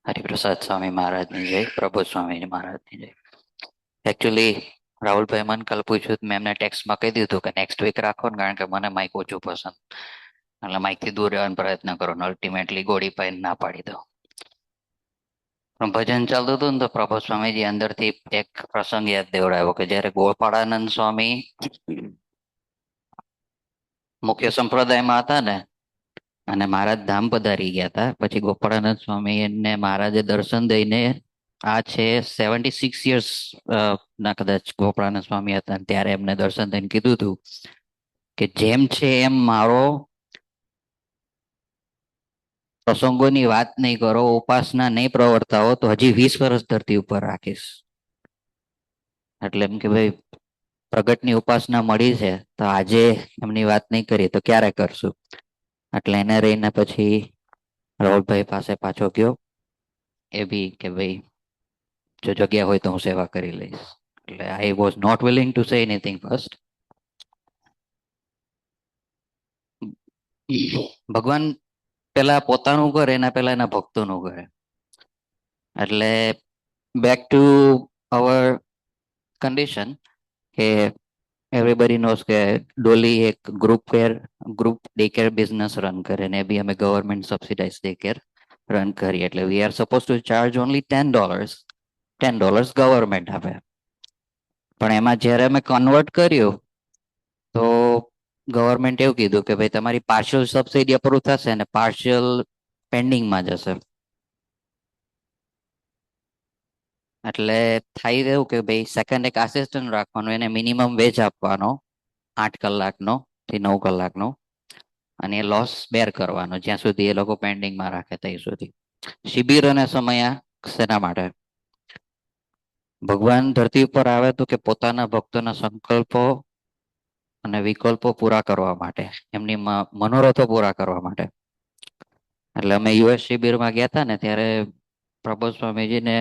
હરિપ્રસાદ સ્વામી મહારાજની જય, પ્રભુ સ્વામી મહારાજની જય. એકચ્યુઅલી રાહુલભાઈ મને કાલ પૂછ્યું તો મેં એમને ટેક્સ્ટમાં કહી દીધું કે નેક્સ્ટ વીક રાખો ને, કારણ કે મને માઇક ઓછું પસંદ, એટલે માઇકથી દૂર રહેવાનો પ્રયત્ન કરો ને અલ્ટિમેટલી ગોળી પાઈને ના પાડી દો. પણ ભજન ચાલતું હતું ને તો પ્રભુ સ્વામીજી અંદરથી એક પ્રસંગ યાદ દેવડાવ્યો કે જ્યારે ગોપાળાનંદ સ્વામી મુખ્ય સંપ્રદાયમાં હતા ને અને મહારાજ ધામ પધારી ગયા હતા, પછી ગોપાળાનંદ સ્વામી એને મહારાજે દર્શન દઈને, આ છે 76 યર્સ ના કદાચ ગોપાળાનંદ સ્વામી હતા, ત્યારે એમને દર્શન દઈને કીધું હતું કે જેમ છે એમ મારો પ્રસંગોની વાત નહીં કરો, ઉપાસના નહીં પ્રવર્તાવો તો હજી 20 વર્ષ ધરતી ઉપર રાખીશ. એટલે એમ કે ભાઈ પ્રગટની ઉપાસના મળી છે તો આજે એમની વાત નહીં કરી તો ક્યારે કરશું. એટલે એને રહીને પછી રાહુલભાઈ પાસે પાછો ગયો, એ બી કે ભાઈ જો જગ્યા હોય તો હું સેવા કરી લઈશ. એટલે I was not willing to say anything first. ભગવાન પેલા પોતાનું કરે, એના પેલા એના ભક્તોનું કરે. એટલે બેક ટુ અવર કન્ડિશન કે એવરીબડી નોઝ કે ડોલી એક group day care business run કરે ને, બી અમે government subsidise day care run કરીએ. એટલે we are suppose two charge only $10. Government આપે. પણ એમાં જ્યારે અમે કન્વર્ટ કર્યું તો ગવર્મેન્ટ એવું કીધું કે ભાઈ તમારી પાર્શિયલ સબસિડી અપ્રૂવ થશે અને પાર્શિયલ પેન્ડિંગમાં જશે. એટલે થાય એવું કે ભાઈ સેકન્ડ એક આસિસ્ટન્ટ રાખવાનો, એને મિનિમમ વેજ આપવાનો 8 કલાકનો થી 9 કલાકનો, અને એ લોસ બેર કરવાનો જ્યાં સુધી એ લોકો પેન્ડિંગમાં રાખે ત્યાં સુધી. શિબિર અને સમય શેના માટે? ભગવાન ધરતી ઉપર આવે તો કે પોતાના ભક્તોના સંકલ્પો અને વિકલ્પો પૂરા કરવા માટે, એમની મનોરથો પૂરા કરવા માટે. એટલે અમે યુએસ શિબિરમાં ગયા હતા ને ત્યારે પ્રભુ સ્વામીજીને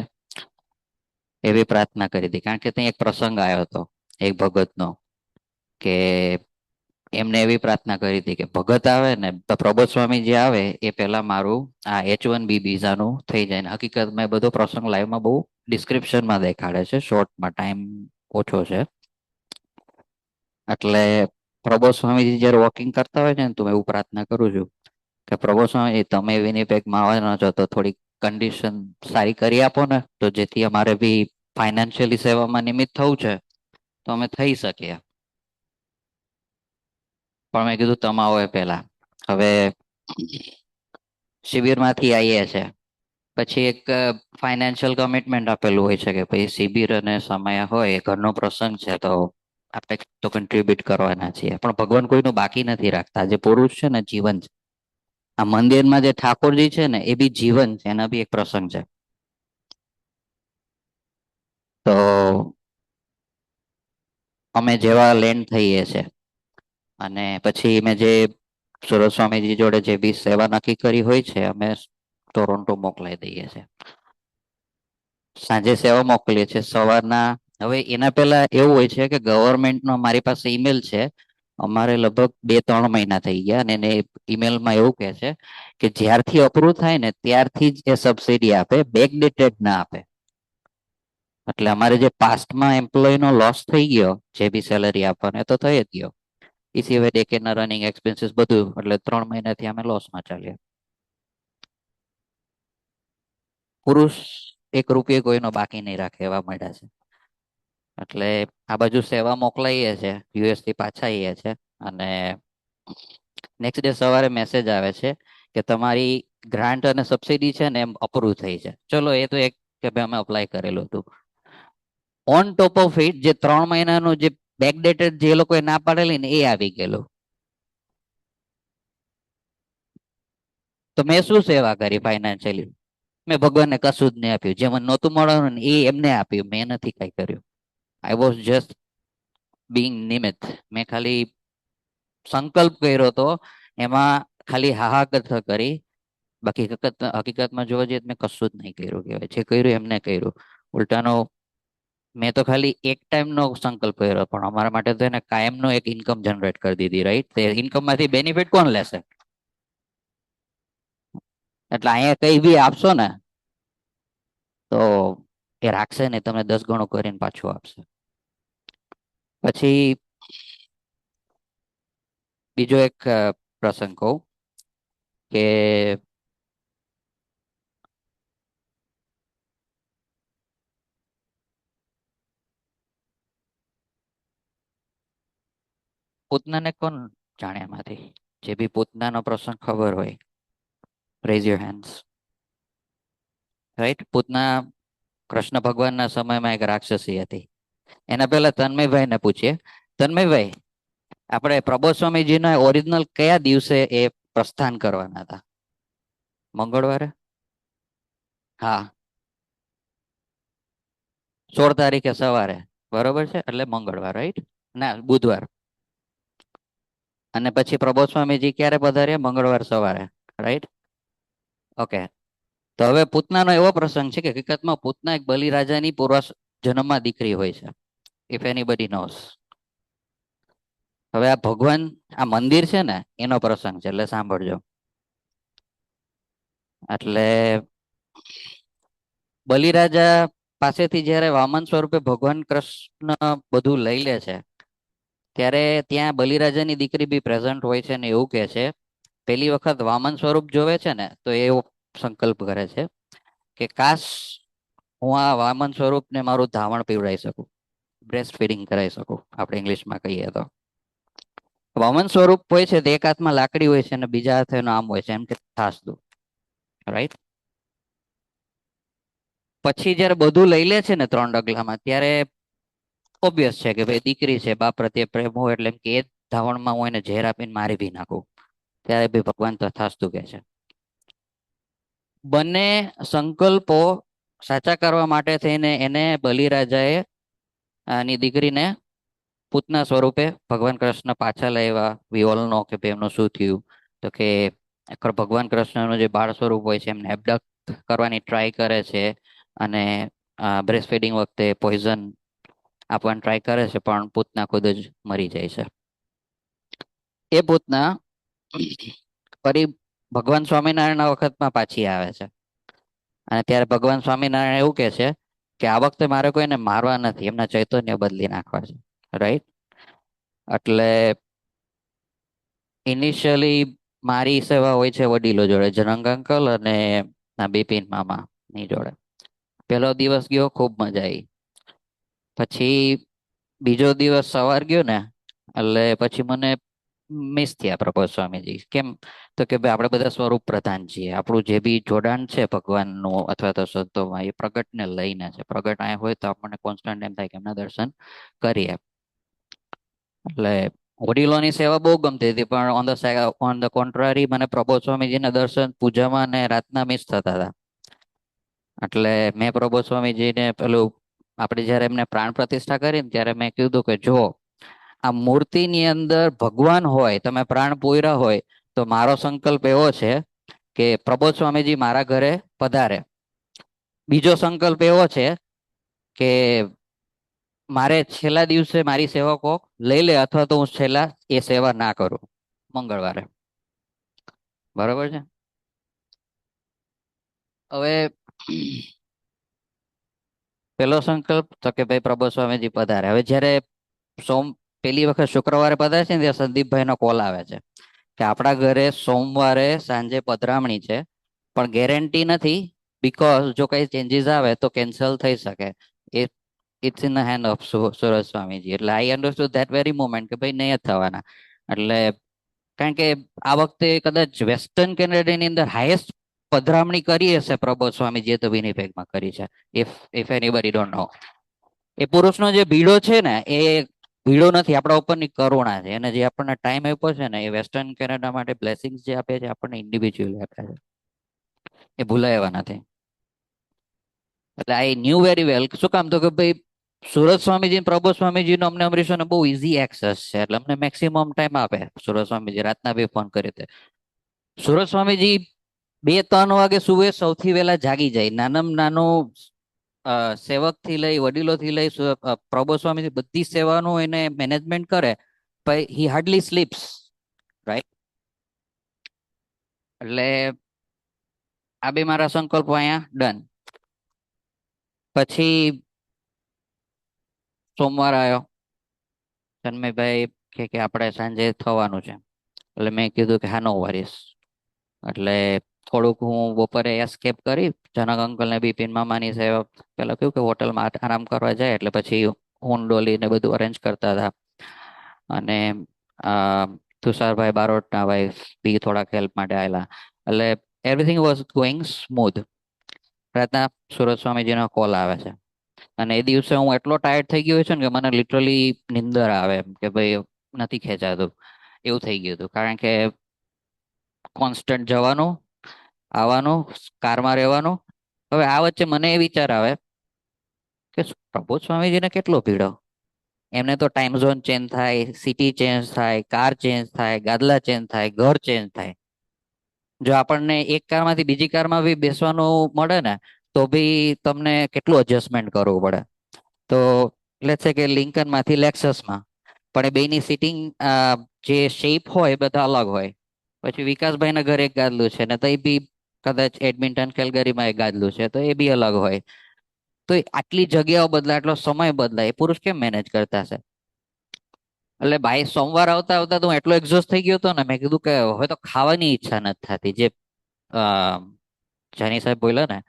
એવી પ્રાર્થના કરી હતી, કારણ કે ત્યાં એક પ્રસંગ આવ્યો હતો એક ભગતનો, કે એમને એવી પ્રાર્થના કરી હતી કે ભગત આવે ને તો પ્રબોધ સ્વામી જે આવે એ પહેલા મારું આ H1B વિઝાનું થઈ જાય. ને હકીકતમાં એ બધો પ્રસંગ લાઈવમાં બહુ ડિસ્ક્રિપ્શનમાં દેખાડે છે, શોર્ટમાં ટાઈમ ઓછો છે. એટલે પ્રબોધ સ્વામીજી જયારે વોકિંગ કરતા હોય છે ને તો હું એવું પ્રાર્થના કરું છું કે પ્રભુ સ્વામી તમે વિનીપેગમાં આવવાના છો તો થોડીક કન્ડિશન સારી કરી આપો ને, તો જેથી અમારે બી ફાઇનાન્શિયલી સેવામાં નિમિત્ત થવું છે તો અમે થઈ શકીએ. પણ મેં કીધું તમે આવો એ પહેલા. હવે શિબિરમાંથી આવીએ છે પછી એક ફાઇનાન્શિયલ કમિટમેન્ટ આપેલું હોય છે કે ભાઈ શિબિર અને સમય હોય, ઘરનો પ્રસંગ છે તો આપણે તો કન્ટ્રીબ્યુટ કરવાના છીએ. પણ ભગવાન કોઈનું બાકી નથી રાખતા. જે પુરુષ છે ને જીવન છે, આ મંદિરમાં જે ઠાકોરજી છે ને એ બી જીવન છે, એના બી એક પ્રસંગ છે. તો અમે જેવા લેન્ડ થઈએ છે અને પછી મેં જે સુરત સ્વામીજી જોડે જે બી સેવા નક્કી કરી હોય છે, અમે ટોરોન્ટો મોકલાઈ દઈએ છીએ. સાંજે સેવા મોકલીએ છીએ સવારના. હવે એના પહેલા એવું હોય છે કે ગવર્મેન્ટનો મારી પાસે ઈમેલ છે, અમારે લગભગ 2-3 મહિના થઈ ગયા, અને એને ઈમેલમાં એવું કહે છે કે જ્યારથી અપ્રૂવ થાય ને ત્યારથી જ એ સબસિડી આપે, બેકડેટેડ ના આપે. એટલે અમારે જે પાસ્ટમાં એમ્પ્લોયનો લોસ થઈ ગયો, જે બી સેલરી આપવાનો એ તો થઈ જ ગયો, એ સિવાય ડે કેરના રનિંગ એક્સપેન્સીસ બધું, એટલે 3 મહિનાથી અમે લોસમાં ચાલીએ. પુરુષ એક રૂપિયો કોઈનો બાકી નહીં રાખે એવા મળ્યા છે. એટલે આ બાજુ સેવા મોકલાઈએ છે, યુએસ થી પાછા આવીએ છે, અને નેક્સ્ટ ડે સવારે મેસેજ આવે છે કે તમારી ગ્રાન્ટ અને સબસિડી છે ને એમ અપ્રૂવ થઈ છે. ચલો એ તો એક કે ભાઈ અમે અપ્લાય કરેલું હતું. ઓન ટોપ ઓફ ઇટ જે 3 મહિનાનું જે બેકડેટેડ જે લોકોએ ના પાડેલી ને એ આવી ગયેલું. તો મેં શું સેવા કરી ફાઈનાન્શિયલી? મેં ભગવાનને કશું જ નહીં આપ્યું. જે મને નહોતું મળવાનું ને એ એમને આપ્યું, મેં નથી કઈ કર્યું. આઈ વોઝ જસ્ટ બિંગ નિમિત્ત. મેં ખાલી સંકલ્પ કર્યો હતો, એમાં ખાલી હાહાકત કરી. બાકી હકીકતમાં જોવા જઈએ મેં કશું જ નહીં કર્યું. કહેવાય જે કર્યું એમને કર્યું. ઉલટાનો મેં તો ખાલી એક ટાઈમનો સંકલ્પ કર્યો, પણ અમારા માટે તો એને કાયમનો એક ઇન્કમ જનરેટ કરી દીધી, રાઈટ? તે ઇન્કમમાંથી બેનિફિટ કોણ લેશે? એટલે અહીંયા કઈ બી આપશો ને તો એ રાખશે ને તમને 10 ગણું કરીને પાછું આપશે. પછી બીજો એક પ્રસંગ કહું કે પૂતનાને કોણ જાણે એમાંથી? જે બી પૂતનાનો પ્રસંગ ખબર હોય, rays your hands. Right. Putana Krishna ભગવાનના સમયમાં એક રાક્ષસી હતી. એના પહેલા તન્મયભાઈને પૂછીએ. તન્મયભાઈ, આપણે પ્રબોધ સ્વામીજીના ઓરિજિનલ કયા દિવસે એ પ્રસ્થાન કરવાના હતા? મંગળવારે? હા, 16 તારીખે સવારે. બરોબર છે, એટલે મંગળવાર, રાઈટ? ના, બુધવાર. અને પછી પ્રબોધ સ્વામીજી ક્યારે પધાર્યા? મંગળવાર સવારે, રાઈટ? ઓકે. તો હવે પૂતનાનો એવો પ્રસંગ છે કે હકીકતમાં પૂતના એક બલિરાજાની પૂર્વ જન્મમાં દીકરી હોય છે. If anybody knows. હવે આ ભગવાન, આ મંદિર છે ને એનો પ્રસંગ છે, એટલે સાંભળજો. એટલે બલિરાજા પાસેથી જ્યારે વામન સ્વરૂપે ભગવાન કૃષ્ણ બધું લઈ લે છે, ત્યારે ત્યાં બલિરાજાની દીકરી બી પ્રેઝન્ટ હોય છે ને એવું કહે છે. પેલી વખત વામન સ્વરૂપ જોવે છે ને તો એવો સંકલ્પ કરે છે કે કાશ હું આ વામન સ્વરૂપને મારું ધાવણ પીવડાવી શકું, બ્રેસ્ટ ફીડિંગ કરાવી શકું, આપણે ઇંગ્લિશમાં કહીએ તો. વામન સ્વરૂપ હોય છે તે એક હાથમાં લાકડી હોય છે અને બીજા હાથે એનું આમ હોય છે, એમ કે થાસતું, રાઈટ? પછી જયારે બધું લઈ લે છે ને 3 ડગલામાં, ત્યારે ઓબ્વિયસ છે કે ભાઈ દીકરી છે, બાપ પ્રત્યે પ્રેમ હોય એટલે એમ કે એ ધાવણમાં હું એને ઝેર આપીને મારી બી નાખું. ત્યારે બી ભગવાન તથાસ્તુ કહે છે. બંને સંકલ્પો સાચા કરવા માટે થઈને એને બલિરાજાએ આની દીકરીને પૂતના સ્વરૂપે ભગવાન કૃષ્ણ પાછા લાવ્યા. વી ઓલ નો કે ભાઈ એમનું શું થયું. તો કે ભગવાન કૃષ્ણનું જે બાળ સ્વરૂપ હોય છે એમને એબડક્ટ કરવાની ટ્રાય કરે છે અને બ્રેસ્ટ ફીડિંગ વખતે પોઈઝન આપવાની ટ્રાય કરે છે, પણ પૂતના ખુદ જ મરી જાય છે. એ પૂતના ફરી ભગવાન સ્વામિનારાયણના વખતમાં પાછી આવે છે. અને ત્યારે ભગવાન સ્વામિનારાયણ એવું કહે છે કે આ વખતે મારે કોઈને મારવા નથી, એમના ચૈતન્ય બદલી નાખવા છે, રાઈટ? એટલે ઇનિશિયલી મારી સેવા હોય છે વડીલો જોડે, જનંગ અંકલ અને બિપિન મામા ની જોડે. પેલો દિવસ ગયો, ખૂબ મજા આવી. પછી બીજો દિવસ સવાર ગયો ને, એટલે પછી મને મિસ થયા પ્રભુ સ્વામીજી. કેમ? તો કે ભાઈ આપણે બધા સ્વરૂપ પ્રધાન છીએ, આપણું જે બી જોડાણ છે ભગવાનનું અથવા તો સંતોમાં, એ પ્રગટને લઈને છે. પ્રગટ અહીંયા હોય તો આપણને કોન્સ્ટન્ટ એમ થાય કે એમના દર્શન કરીએ. એટલે વડીલોની સેવા બહુ ગમતી હતી, પણ ઓન ધ કોન્ટ્રારી મને પ્રબોધ સ્વામીજીના દર્શન પૂજામાં અને રાતના મિસ થતા હતા. એટલે મેં પ્રબોધ સ્વામીજીને પેલું આપણે જયારે એમને પ્રાણ પ્રતિષ્ઠા કરી ને ત્યારે મેં કીધું કે જો આ મૂર્તિની અંદર ભગવાન હોય, તમે પ્રાણ પૂર્યા હોય, તો મારો સંકલ્પ એવો છે કે પ્રબોધ સ્વામીજી મારા ઘરે પધારે. બીજો સંકલ્પ એવો છે કે મારે છેલ્લા દિવસે મારી સેવા કોક લઈ લે, અથવા તો હું છેલ્લા એ સેવા ના કરું મંગળવારે. બરોબર છે. હવે પેલો સંકલ્પ તો કે ભાઈ પ્રભુ સ્વામીજી પધારે. હવે જ્યારે પેલી વખત શુક્રવારે પધારે છે ને ત્યાં સંદીપભાઈ નો કોલ આવે છે કે આપણા ઘરે સોમવારે સાંજે પધરામણી છે, પણ ગેરંટી નથી, બીકોઝ જો કઈ ચેન્જીસ આવે તો કેન્સલ થઈ શકે. એ it's in the hand of Suraj Swamiji. એટલે I understood that very moment કે ભાઈ નહીં જ થવાના. એટલે કારણ કે આ વખતે કદાચ વેસ્ટર્ન કેનેડાની અંદર હાઈએસ્ટ પધરામણી કરી હશે પ્રબોધ સ્વામીજીએ તો વિનિપેગમાં કરી છે. If anybody don't know. એ પુરુષનો જે ભીડો છે ને એ ભીડો નથી, આપણા ઉપરની કરુણા છે. એને જે આપણને ટાઈમ આપ્યો છે ને, એ વેસ્ટર્ન કેનેડા માટે બ્લેસિંગ્સ જે આપે છે આપણને ઇન્ડિવિજ્યુઅલી આપે છે, એ ભૂલાય એવા નથી. એટલે આઈ ન્યુ વેરી વેલ. શું કામ? તો કે ભાઈ સુરત સ્વામીજી પ્રબોધ સ્વામીજી નો અમને અમરીશોને બહુ ઇઝી એક્સેસ છે, એટલે અમને મેક્સિમમ ટાઈમ આપે. સુરત સ્વામીજી રાતના બી ફોન કરી દે. સુરત સ્વામીજી 2-3 વાગે સુવે, સૌથી વહેલા જાગી જાય. નાનામાં નાનું સેવક થી લઈ વડીલો થી લઈ પ્રભુ સ્વામી બધી સેવાનું એને મેનેજમેન્ટ કરે, પણ હી હાર્ડલી સ્લીપ્સ, રાઈટ? એટલે આ બે મારા સંકલ્પો અહીંયા ડન. પછી સોમવાર આવ્યો, તન્મયભાઈ કે આપણે સાંજે થવાનું છે. એટલે મેં કીધું કે હા, નો વરીસ. એટલે થોડુંક હું બપોરે એસ્કેપ કરી જનક અંકલ ને બિપિન મામાની સેવા. પેલા કેવું કે હોટલમાં આરામ કરવા જાય, એટલે પછી હું ડોલી ને બધું અરેન્જ કરતા હતા. અને તુષારભાઈ બારોટના વાઈફ બી થોડાક હેલ્પ માટે આવેલા. એટલે એવરીથિંગ વોઝ ગોઈંગ સ્મૂધ. રાતના સુરત સ્વામીજીનો કોલ આવે છે. અને એ દિવસે હું એટલો ટાયર્ડ થઈ ગયો છું ને કે મને લિટરલી નિંદર આવે એમ કે ભાઈ નથી ખેંચાતું, એવું થઈ ગયું હતું. કારણ કે કોન્સ્ટન્ટ જવાનું આવવાનું, કારમાં રહેવાનું. હવે આ વચ્ચે મને એ વિચાર આવે કે પ્રબોધ સ્વામીજીને કેટલો પીડો. એમને તો ટાઈમ ઝોન ચેન્જ થાય, સિટી ચેન્જ થાય, કાર ચેન્જ થાય, ગાદલા ચેન્જ થાય, ઘર ચેન્જ થાય. જો આપણને એક કારમાંથી બીજી કારમાં બી બેસવાનું મળે ને, તો બી તમને કેટલું એડજસ્ટમેન્ટ કરવું પડે. તો લેટ્સ સે કે લિંકન માંથી લેક્સસમાં, પણ એ બેની સિટિંગ જે શેપ હોય એ બધા અલગ હોય. પછી વિકાસભાઈના ઘરે એક ગાદલું છે ને, તો એ બી કદાચ એડમિન્ટન કેલગરીમાં એક ગાદલું છે, તો એ બી અલગ હોય. તો આટલી જગ્યાઓ બદલાય, આટલો સમય બદલાય, એ પુરુષ કેમ મેનેજ કરતા હશે? એટલે ભાઈ સોમવાર આવતા આવતા તો હું એટલો એક્ઝોસ્ટ થઈ ગયો હતો ને, મેં કીધું કે હવે તો ખાવાની ઈચ્છા નથી થતી. જે અ, જાની સાહેબ બોલ્યા ને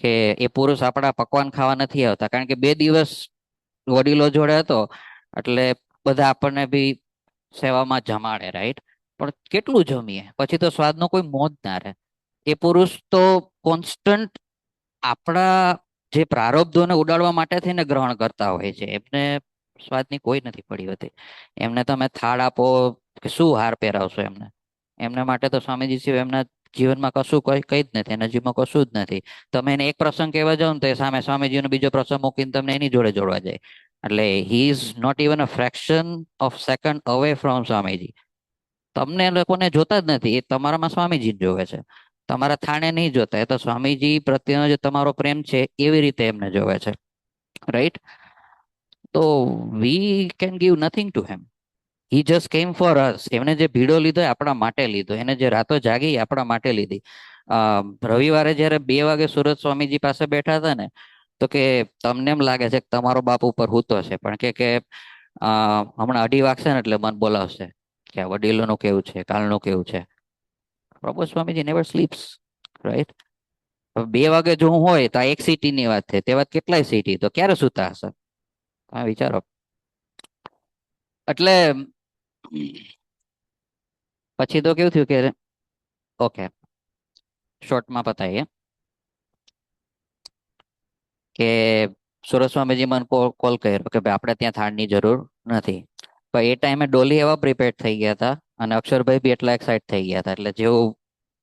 કે એ પુરુષ આપણા પકવાન ખાવા નથી આવતા, કારણ કે 2 દિવસ વડીલો જોડે હતો, એટલે બધા આપણને બી સેવામાં જમાડે, રાઈટ? પણ કેટલું જમીએ, પછી તો સ્વાદનો કોઈ મોજ ના રહે. એ પુરુષ તો કોન્સ્ટન્ટ આપણા જે પ્રારબ્ધોને ઉડાડવા માટે થઈને ગ્રહણ કરતા હોય છે. એમને સ્વાદની કોઈ નથી પડી હોતી. એમને તમે થાળ આપો કે શું હાર પહેરાવશો એમને? એમના માટે તો સ્વામીજી સિવાય એમના જીવનમાં કશું કઈ જ નથી, એના જીવનમાં કશું જ નથી. તમે એને એક પ્રસંગ કહેવા જાઓ ને, તો એ સામે સ્વામીજીનો બીજો પ્રસંગ મૂકીને તમને એની જોડે જોડવા જાય. એટલે he is not even a fraction of second away from Swamiji. તમને લોકોને જોતા જ નથી, એ તમારામાં સ્વામીજી જ જોવે છે. તમારા થાણે નહીં જોતા, એ તો સ્વામીજી પ્રત્યેનો જે તમારો પ્રેમ છે એવી રીતે એમને જોવે છે, રાઈટ? તો we can give nothing to heme. He just કેમ ફોર અસ. એમને જે ભીડો લીધો એ આપણા માટે લીધો. એને જે રાતો જાગી એ આપણા માટે લીધી. રવિવારે જયારે 2 વાગે સુરત સ્વામીજી પાસે બેઠા હતા ને, તો કે તમને એમ લાગે છે કે તમારો બાપ ઉપર હૂતો છે, પણ કે હમણાં 2:30 વાગશે ને એટલે મન બોલાવશે કે આ વડીલોનું કેવું છે, કાલનું કેવું છે. પ્રભુ સ્વામીજી નેવર સ્લીપ્સ, રાઈટ? 2 વાગે જો હું હોય તો આ એક સિટીની વાત છે, તે વાત કેટલાય સિટી, તો ક્યારે સુતા હશે? તમે વિચારો. એટલે પછી તો કેવું થયું કે ઓકે, શોર્ટમાં પતાવીએ કે સુરત સ્વામીજી મને કોલ કર્યો કે ભાઈ આપણે ત્યાં થાળની જરૂર નથી. પણ એ ટાઈમે ડોલી એવા પ્રિપેર થઈ ગયા હતા, અને અક્ષરભાઈ બી એટલા એક્સાઇટ થઈ ગયા હતા. એટલે જેવું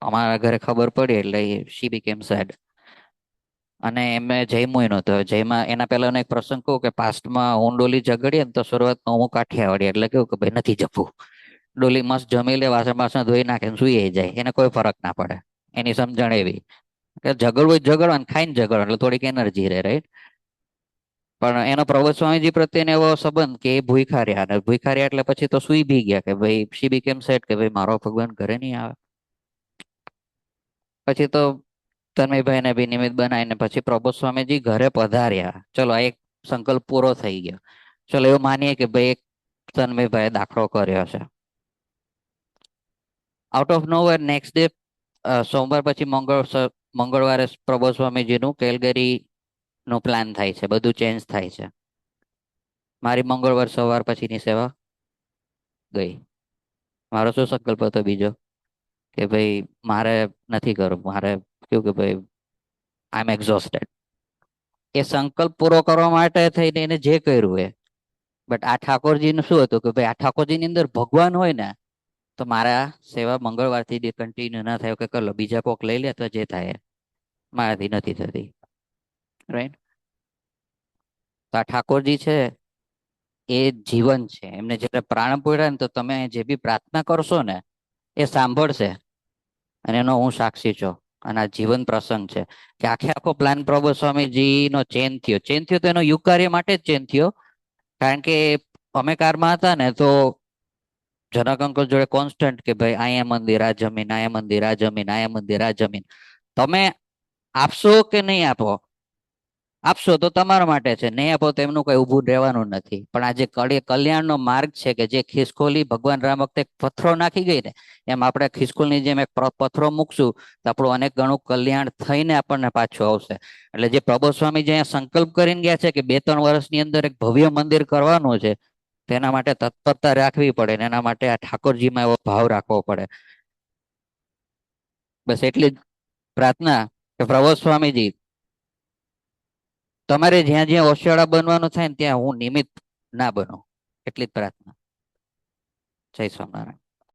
અમારા ઘરે ખબર પડી એટલે શી બીકેમ સેડ. અને એમે જયમું નહોતો. જયમાં એના પહેલાનો એક પ્રસંગ કહું કે પાસ્ટમાં હું ડોલી ઝઘડીએ ને, તો શરૂઆતમાં હું કાઠિયાવાડી, એટલે કેવું કે ભાઈ નથી જપવું. ડોલી મસ્ત જમી લે, વાસણ બાસણ ધોઈ નાખે ને સુઈ જાય, એને કોઈ ફરક ના પડે. એની સમજણ એવી કે ઝઘડવું હોય ઝઘડવાનું, ખાઈને ઝઘડવાનું, એટલે થોડીક એનર્જી રહે, રાઈટ? પણ એનો પ્રભુ સ્વામીજી પ્રત્યેનો એવો સંબંધ કે એ ભૂખ્યા રહ્યા, અને ભૂખ્યા રહ્યા એટલે પછી તો સુઈ બી ગયા કે ભાઈ શી બી કેમ સેટ કે ભાઈ મારો ભગવાન ઘરે નહીં આવે. પછી તો તન્મયભાઈને બી નિમિત્ત બનાવીને પછી પ્રભુ સ્વામીજી ઘરે પધાર્યા. ચલો આ એક સંકલ્પ પૂરો થઈ ગયો. ચલો એવું માનીએ કે ભાઈ એક તન્મયભાઈ દાખલો કર્યો છે. Out of nowhere next day, સોમવાર પછી મંગળવારે પ્રભુ સ્વામીજીનું કેલગરી નો પ્લાન થાય છે, બધું ચેન્જ થાય છે. મારી મંગળવાર સવાર પછીની સેવા ગઈ. મારો શું સંકલ્પ હતો બીજો કે ભાઈ મારે નથી કરવું, મારે કેવું કે ભાઈ આઈ એમ એક્ઝોસ્ટેડ. એ સંકલ્પ પૂરો કરવા માટે થઈને એને જે કર્યું એ. બટ આ ઠાકોરજીનું શું હતું કે ભાઈ આ ઠાકોરજીની અંદર ભગવાન હોય ને, તો મારા સેવા મંગળવારથી કન્ટિન્યુ ના થાય કે કર બીજા કોક લઈ લે તો જે થાય, મારાથી નથી થતી, રાઈટ? તો આ ઠાકોરજી છે એ જીવન છે. એમને જયારે પ્રાણ પૂર્યા ને, તો તમે જે બી પ્રાર્થના કરશો ને એ સાંભળશે. અને એનો હું સાક્ષી છું. અને આ જીવન પ્રસંગ છે કે આખે આખો પ્લાન પ્રભુ સ્વામીજી નો ચેન્જ થયો તો એનો યુગ કાર્ય માટે જ ચેન્જ થયો. કારણ કે અમે કારમાં હતા ને, તો જનક અંકલ જોડે કોન્સ્ટન્ટ કે ભાઈ અહીંયા મંદિર આ જમીન, અહીંયા મંદિર આ જમીન, અહીંયા મંદિર આ જમીન. તમે આપશો કે નહીં આપો, આપશો તો તમારા માટે છે, નહીં આપો તો એમનું કઈ ઊભું રહેવાનું નથી. પણ આ જે કલ્યાણનો માર્ગ છે કે જે ખિસકોલી ભગવાન રામ વખતે પથ્થરો નાખી ગઈ ને, એમ આપણે ખિસકોલીની જેમ એક પથ્થરો મૂકશું તો આપણું અનેક ગણું કલ્યાણ થઈને આપણને પાછું આવશે. એટલે જે પ્રભુ સ્વામી જે અહીંયા સંકલ્પ કરીને ગયા છે કે 2-3 વર્ષની અંદર એક ભવ્ય મંદિર કરવાનું છે, તેના માટે તત્પરતા રાખવી પડે ને એના માટે આ ઠાકોરજીમાં એવો ભાવ રાખવો પડે. બસ એટલી જ પ્રાર્થના કે પ્રભુ સ્વામીજી તમારે જ્યાં જ્યાં ઓશિયાળા બનવાનું થાય ને ત્યાં હું નિમિત્ત ના બનો. એટલી જ પ્રાર્થના. જય સ્વામિનારાયણ.